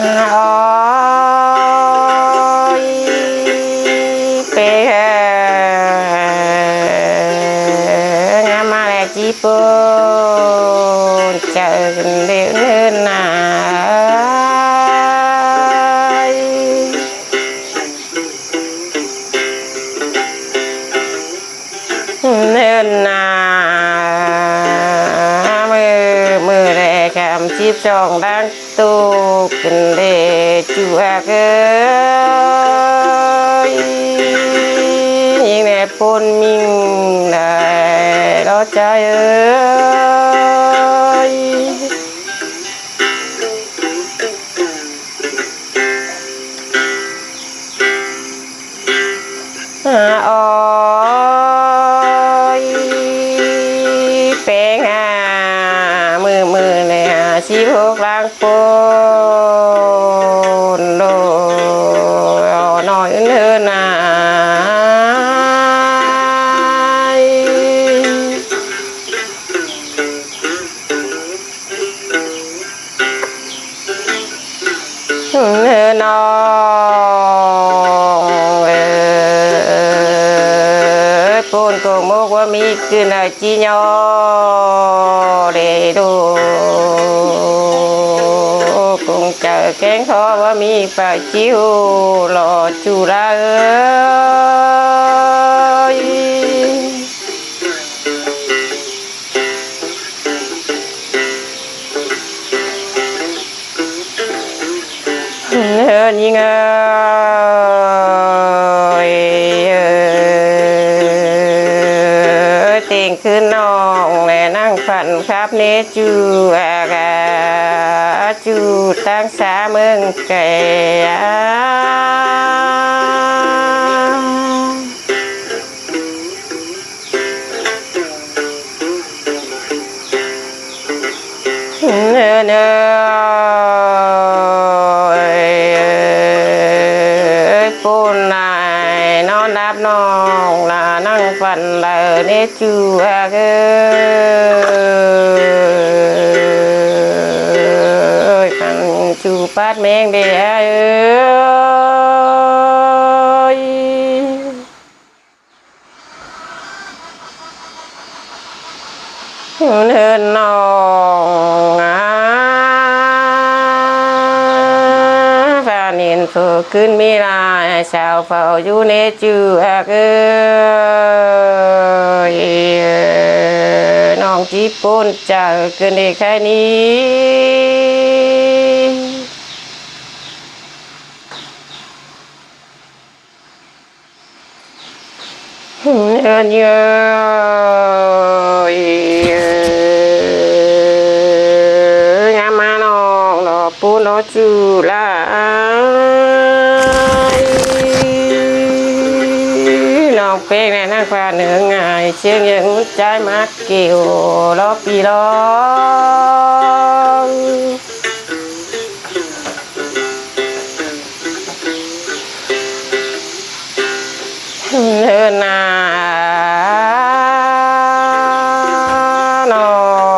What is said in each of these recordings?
โอ้ยเป๋งามมาแล้วจีบเจอกันเดี๋ยวนี้นะเนินนามือแรกคำจีบจองดังตูกันเดจูอาเกยยิ่งแน่ปนมิงได้รอใจเอ้ยโอ้ยเป็นมือเนี่ยชีพกลางปนโดหน่อยเนื้อนาเนื้อนองปนโกมกว่ามีคืนจีญอเดดูคงเจอแกงทอว่ามีปลาจิ้วหล่อจูราเอ้ยนี่ไงเต่งขึ้นน้องแม่นั่งฝันครับเนจูอากาจูตั้งสาเมืองแก่เนื้อปูนนายนอนนับน้องลานั่งฝันเลยเนจูอาเกยขันจูปัดแมงเดียเอ้ยเนินน้องฟ้านินฝืนขึ้นมีลายสาวเฝ้าอยู่ในจูอาเกยน้องจีบปนเจอกันได้แค่นี้เอินเยอะงามมาน้องดอกปูนจูลาน้องเป็กในนั่งฟ้าเหนือง่ายเชียงยังใจมักเกี่ยวล้อปีล้อเดินนาน้อ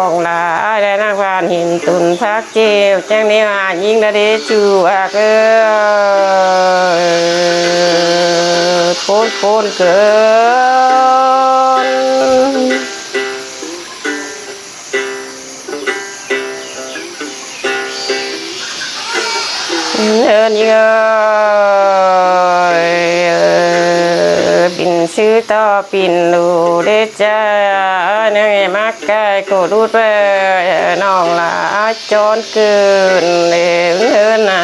งลาได้นั่งฟ้าหินตุนพักเจียวจังนี้มายิงได้เดจูอาเกยปนเกินเอินเยอะบินชื่อต่อปินดูเดจ้าเนื่องมักไก่โกดูดไปน้องลาจนเกินเดินนะ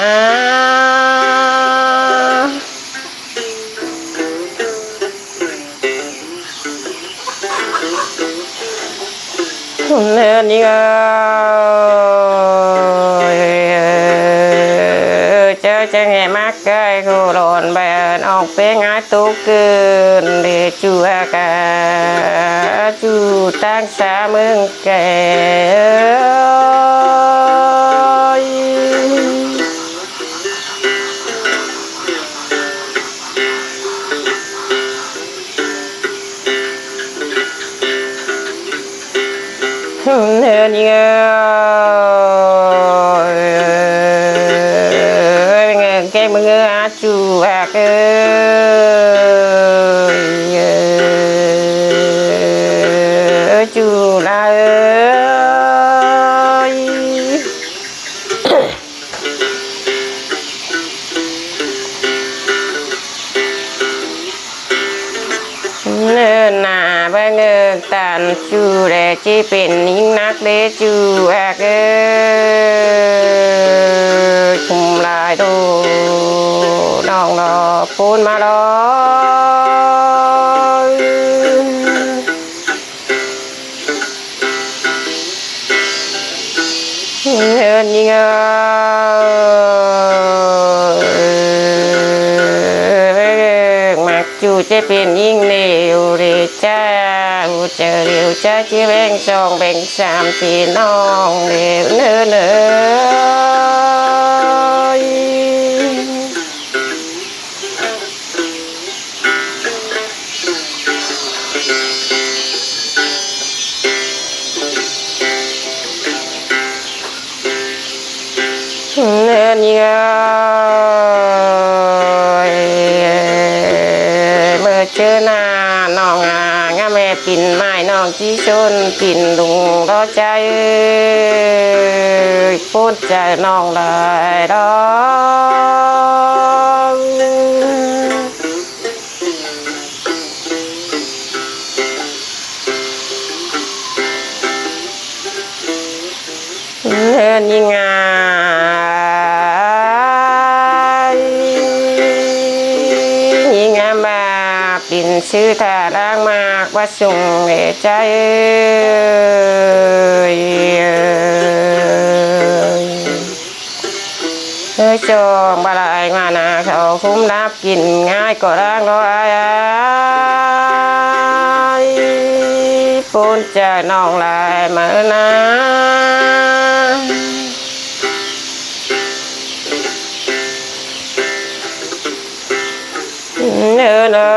เดินเยอะเจอจังไงมักไก่โกโดนแบนออกเป็นงานตุกเกินเดจูอากาจูตั้งสาเมืองแก่เดินเยอะ เอ้ยจูลาเอ้ยเนินหน้าบ้างตันจูแลจีเป็นยิ่งนักเดจูเอ้ยคุมลายดูน้องรอพูนมารอเนินยิ่งมักจูจะเป็นยิ่งเร็วเรจ้าเจอเร็วจ้าจีแบ่งสองแบ่งสามสี่น้องเร็วเนินเอ้ยเนินยิ่งเมื่อเจอหน้าน้องงาแม่ปิ่นไม้น้องที่ชนปิ่นลุงรอใจพูดใจน้องเลยดอกเนินยิ่งยิ่งมาปิ่นชื่อท่าร่างมากว่าส่งเหใจจองบาลายมานาเขาคุ้มนับกินง่ายก็ร่างรออายปูนใจน้องลายมานะเนอ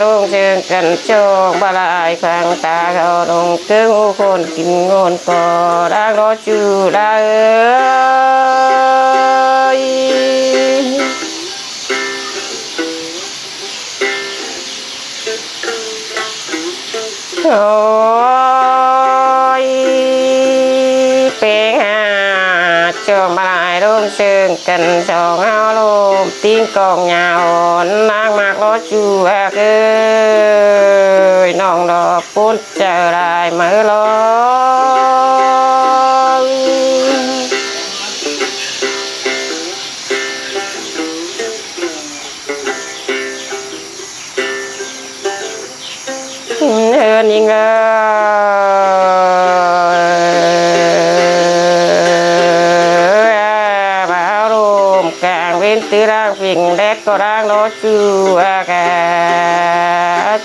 รุ่งเชิงกันจองบาลายข้างตาเขาลงเกื้อคนกินงนก็ร่างรอจูได้โอ้ยเป็นจองบาลายรุ่งเชิงกันสองเอาลมติ้งกองยาอ่อนนางมากรอจูเอ้ยน้องดอกปุ้นเจอลายมือรอเนินยิ่งบ่าวลมกลางเว้นตีร่างฟิ่งแดดก็ร่างรอจู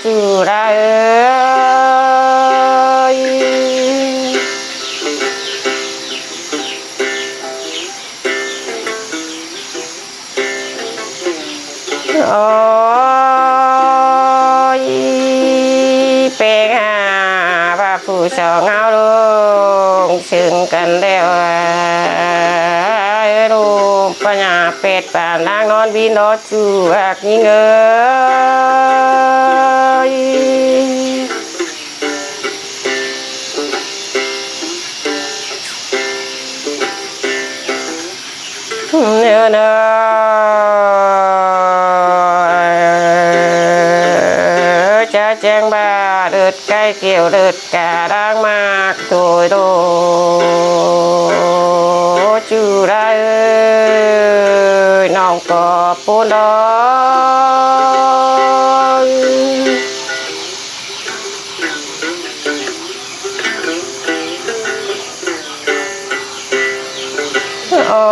จูได้เอ้ยโอ้ยเป็นว่าผู้สองเอาลงซึ่งกันแล้วลูกปัญญาเป็ดป่านนางนอนบินรอจูยิ่งเอ้ยเนอจะแจ้งบ้าเดือดใกล้เกี่ยวเดือดกาด่างมากโถยโดจูได้น้องก็ปูนดอยโอ้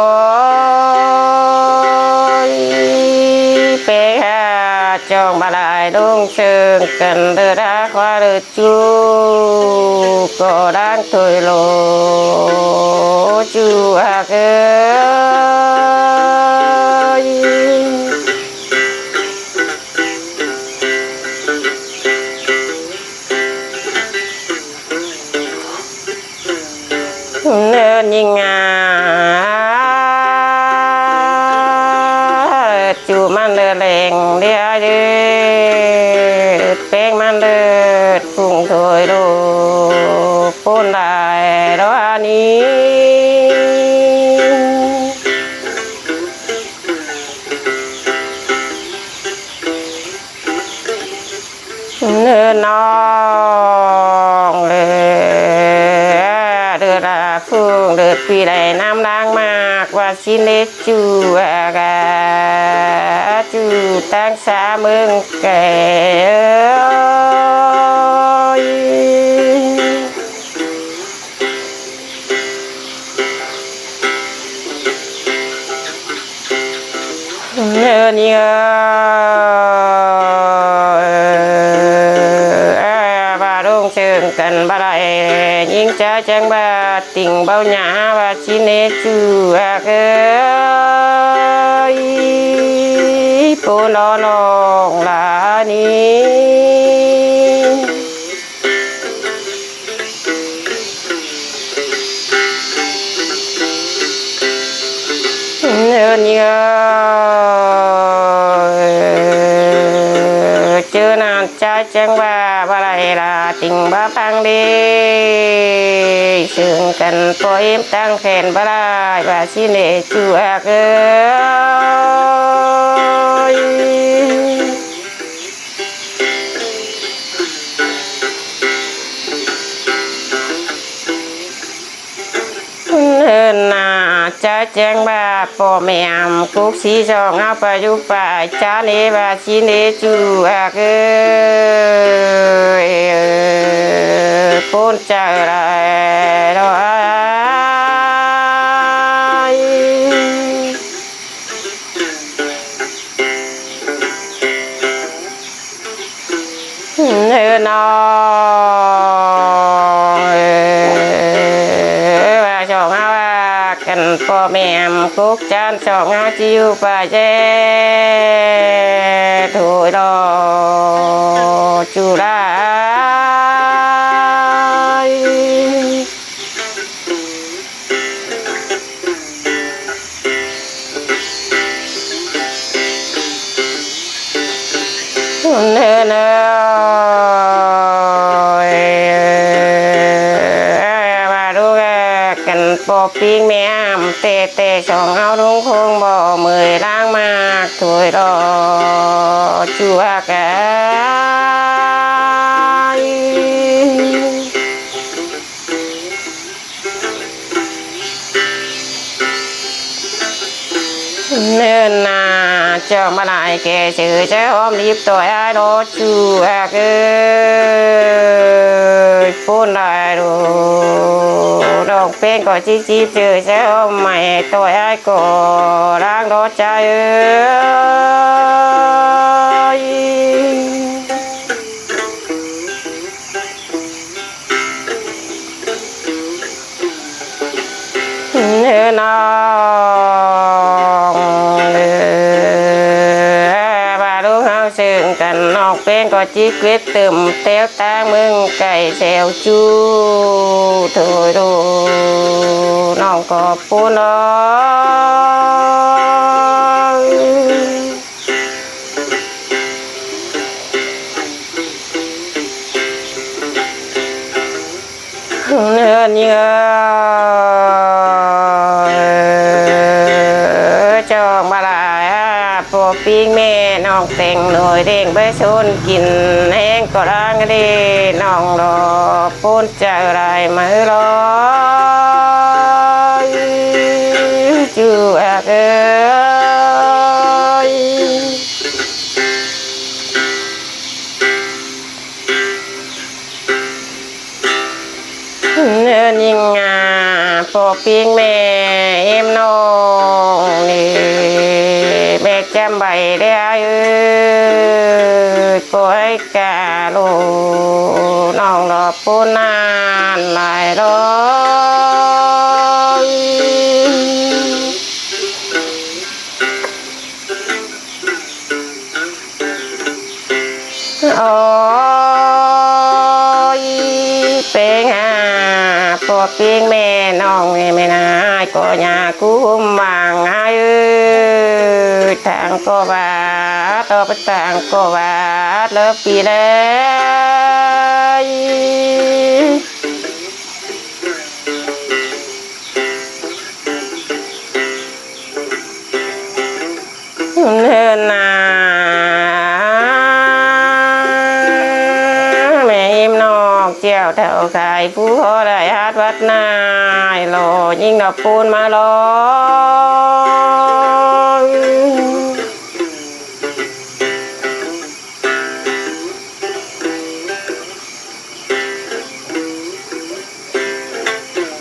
ยเป็นจองบาลายดงเชิงกันเดือดควาเดือดจูก็ด่างถอยโลจูเอ้ยเนินยิ่ง จูมันเลือแรงเดียเดือดแป้งมันเลือดปุ่งถอยโลปูนลายร้อนี้เนื้อน้องเดือดฟุ้งเดือดปีใดน้ำล้างมากว่าสิเนจูกาจูตั้งสาเมืองแก่เนื้อเนื้อบาดงเชิงกันบาไรยิงจ้าจังบาติ่งเบาหยาบาชิเนจูเกยปูนอนองลานี้เนื้อเนื้อเจอนานใจจังว่าบาไรลาติ่งบ้าพังดีเชิงกันปล่อยตั้งแขนบาไรบาชิเนจูเกยเนินนาจะแจ้งบาป่อแม่กุกสีช่องเอาไปอยู่ป่าจ้าเนบาชิเนจูเกยปูนใจไรรอยเนินน้องว่าช่องเอากันป่อแม่กุกจานช่องเอาจิวป่าเจถุยรอจุฬาเนื้อเนื้อมาดูกันปอปิ้งแม่เตะเตะช่องเอาลุงคงบ่เมื่อยล้างมากถวยรอจัวกายเนินนาเจ้ามาลายแกชื่อเจ้าหอมรีบตัวไอ้รถชูเกยปูนลายดูดอกเป็นก็จีจีเจอเจ้าใหม่ตัวไอ้ก็ร่างรถใจเนื้อน้องบาดูเขาซึ่งกันนอกเป็นก็จีเกล็ดเติมเต้วตาเมืองไก่แซวจูถอยดูน้องก็ปูน้องเนื้อเนื้อจองมาลายปอปิ้งแม่น้องแต่งหน่อยเด้งใบชนกินแห้งก็ร่างดีน้องรอปูนใจไรมือรอจูเกยเนื้อนิ่งปอปิ้งแม่เอ็มน้องนี่แบกจำใบได้ปล่อยกาโลน้องรอปูนานหลายร้อยโอ้ยเป็นปอปิ้งแม่น้องไม่นายก็อยากคุ้มบางจู ทางก็ว่าต่อไปทางก็ว่าเลิกปีแล้วเฮินนาแม่ยิ้มนอกเจียวเท่าไข่ผู้พอได้ฮัดวัดนายหล่อยิ่งดอกปูนมาลอย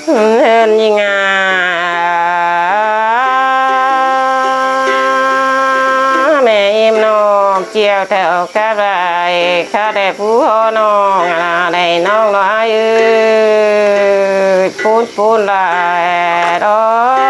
เฮินยิงแม่ยิ้มนอกเจียวเท่ากะไรข้าได้ผู้พ่อน้องได้น้องน้อยปูนลายดอ